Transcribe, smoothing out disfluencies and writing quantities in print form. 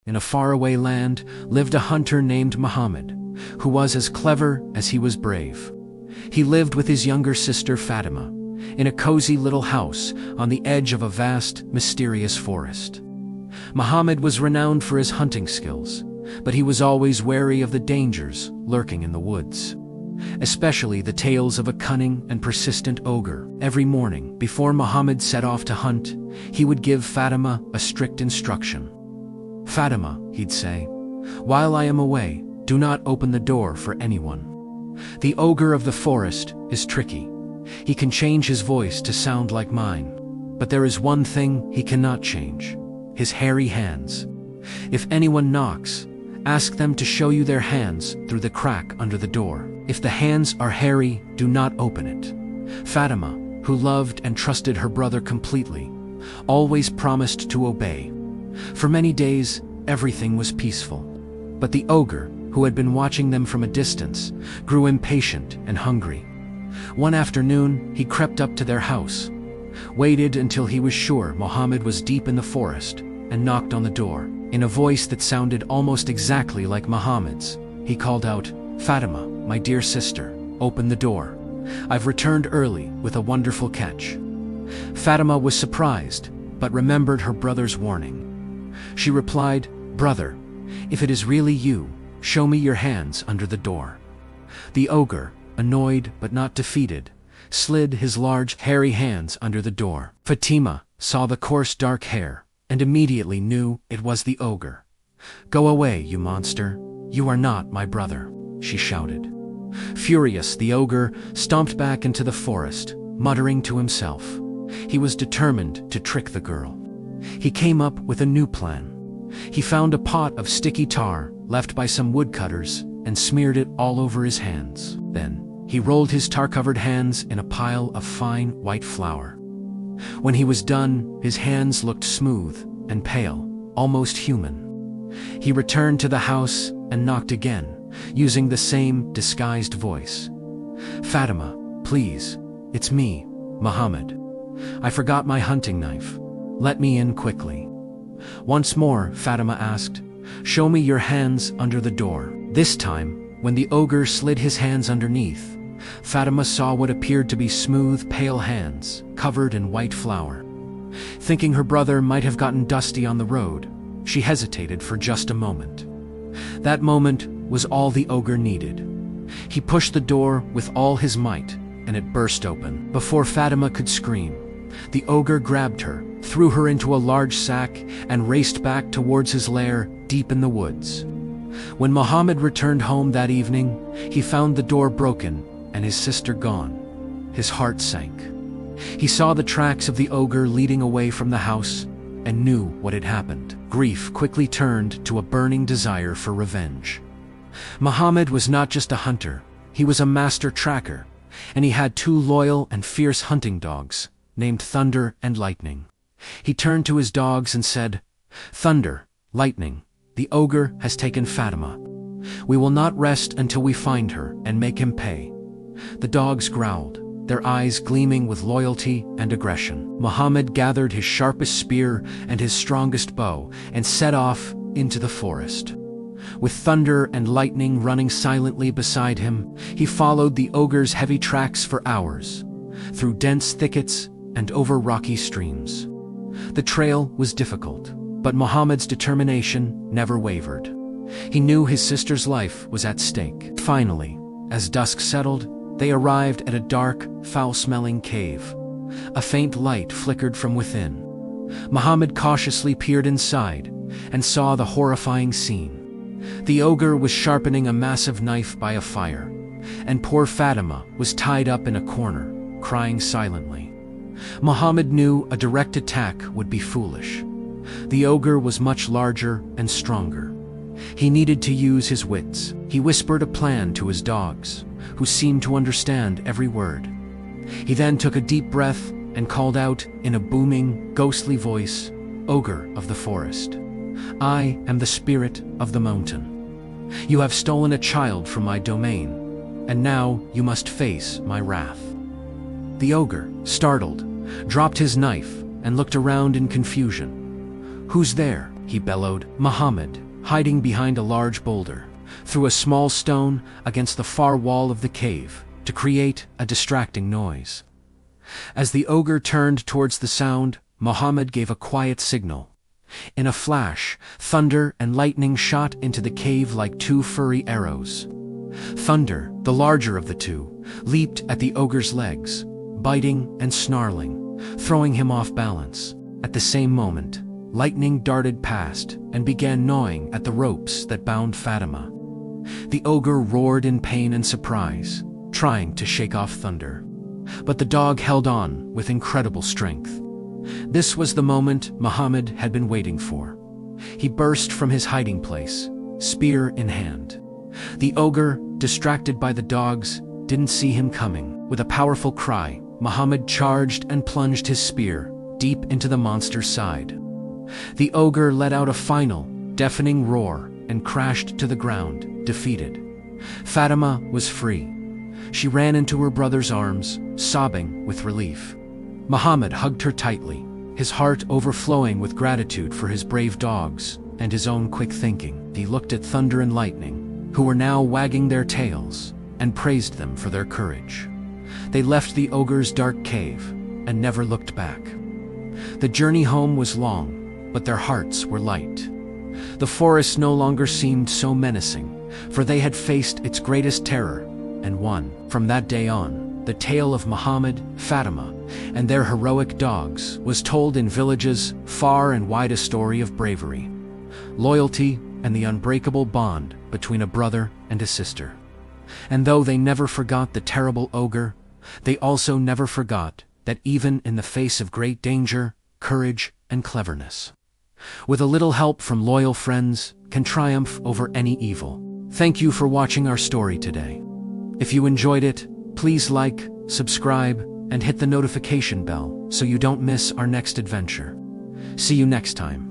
In a faraway land lived a hunter named Muhammad, who was as clever as he was brave. He lived with his younger sister Fatima, in a cozy little house on the edge of a vast, mysterious forest. Muhammad was renowned for his hunting skills, but he was always wary of the dangers lurking in the woods, especially the tales of a cunning and persistent ogre. Every morning, before Muhammad set off to hunt, he would give Fatima a strict instruction. "Fatima," he'd say, "while I am away, do not open the door for anyone. The ogre of the forest is tricky. He can change his voice to sound like mine, but there is one thing he cannot change: his hairy hands. If anyone knocks, ask them to show you their hands through the crack under the door. If the hands are hairy, do not open it." Fatima, who loved and trusted her brother completely, always promised to obey. For many days, everything was peaceful. But the ogre, who had been watching them from a distance, grew impatient and hungry. One afternoon, he crept up to their house, waited until he was sure Muhammad was deep in the forest, and knocked on the door. In a voice that sounded almost exactly like Muhammad's, he called out, "Fatima, my dear sister, open the door. I've returned early with a wonderful catch." Fatima was surprised, but remembered her brother's warning. She replied, "Brother, if it is really you, show me your hands under the door." The ogre, annoyed but not defeated, slid his large, hairy hands under the door. Fatima saw the coarse dark hair and immediately knew it was the ogre. "Go away, you monster. You are not my brother," she shouted. Furious, the ogre stomped back into the forest, muttering to himself. He was determined to trick the girl. He came up with a new plan. He found a pot of sticky tar left by some woodcutters and smeared it all over his hands. Then, he rolled his tar-covered hands in a pile of fine white flour. When he was done, his hands looked smooth and pale, almost human. He returned to the house and knocked again, using the same disguised voice. "Fatima, please, it's me, Muhammad. I forgot my hunting knife. Let me in quickly." Once more, Fatima asked, "Show me your hands under the door." This time, when the ogre slid his hands underneath, Fatima saw what appeared to be smooth, pale hands, covered in white flour. Thinking her brother might have gotten dusty on the road, she hesitated for just a moment. That moment was all the ogre needed. He pushed the door with all his might, and it burst open. Before Fatima could scream, the ogre grabbed her, threw her into a large sack, and raced back towards his lair deep in the woods. When Muhammad returned home that evening, he found the door broken and his sister gone. His heart sank. He saw the tracks of the ogre leading away from the house and knew what had happened. Grief quickly turned to a burning desire for revenge. Muhammad was not just a hunter, he was a master tracker, and he had two loyal and fierce hunting dogs, named Thunder and Lightning. He turned to his dogs and said, "Thunder, Lightning, the ogre has taken Fatima. We will not rest until we find her and make him pay." The dogs growled, their eyes gleaming with loyalty and aggression. Muhammad gathered his sharpest spear and his strongest bow and set off into the forest. With Thunder and Lightning running silently beside him, he followed the ogre's heavy tracks for hours, through dense thickets and over rocky streams. The trail was difficult, but Muhammad's determination never wavered. He knew his sister's life was at stake. Finally, as dusk settled, they arrived at a dark, foul-smelling cave. A faint light flickered from within. Muhammad cautiously peered inside and saw the horrifying scene. The ogre was sharpening a massive knife by a fire, and poor Fatima was tied up in a corner, crying silently. Muhammad knew a direct attack would be foolish. The ogre was much larger and stronger. He needed to use his wits. He whispered a plan to his dogs, who seemed to understand every word. He then took a deep breath and called out in a booming, ghostly voice, "Ogre of the forest, I am the spirit of the mountain. You have stolen a child from my domain, and now you must face my wrath." The ogre, startled, dropped his knife and looked around in confusion. "Who's there?" he bellowed. Muhammad, hiding behind a large boulder, threw a small stone against the far wall of the cave to create a distracting noise. As the ogre turned towards the sound, Muhammad gave a quiet signal. In a flash, thunder and lightning shot into the cave like two furry arrows. Thunder, the larger of the two, leaped at the ogre's legs, biting and snarling, throwing him off balance. At the same moment, lightning darted past and began gnawing at the ropes that bound Fatima. The ogre roared in pain and surprise, trying to shake off thunder. But the dog held on with incredible strength. This was the moment Muhammad had been waiting for. He burst from his hiding place, spear in hand. The ogre, distracted by the dogs, didn't see him coming. With a powerful cry, Muhammad charged and plunged his spear deep into the monster's side. The ogre let out a final, deafening roar and crashed to the ground, defeated. Fatima was free. She ran into her brother's arms, sobbing with relief. Muhammad hugged her tightly, his heart overflowing with gratitude for his brave dogs and his own quick thinking. He looked at Thunder and Lightning, who were now wagging their tails, and praised them for their courage. They left the ogre's dark cave and never looked back. The journey home was long, but their hearts were light. The forest no longer seemed so menacing, for they had faced its greatest terror and won. From that day on, the tale of Muhammad, Fatima, and their heroic dogs was told in villages far and wide, a story of bravery, loyalty, and the unbreakable bond between a brother and a sister. And though they never forgot the terrible ogre, they also never forgot that even in the face of great danger, courage and cleverness, with a little help from loyal friends, can triumph over any evil. Thank you for watching our story today. If you enjoyed it, please like, subscribe, and hit the notification bell so you don't miss our next adventure. See you next time.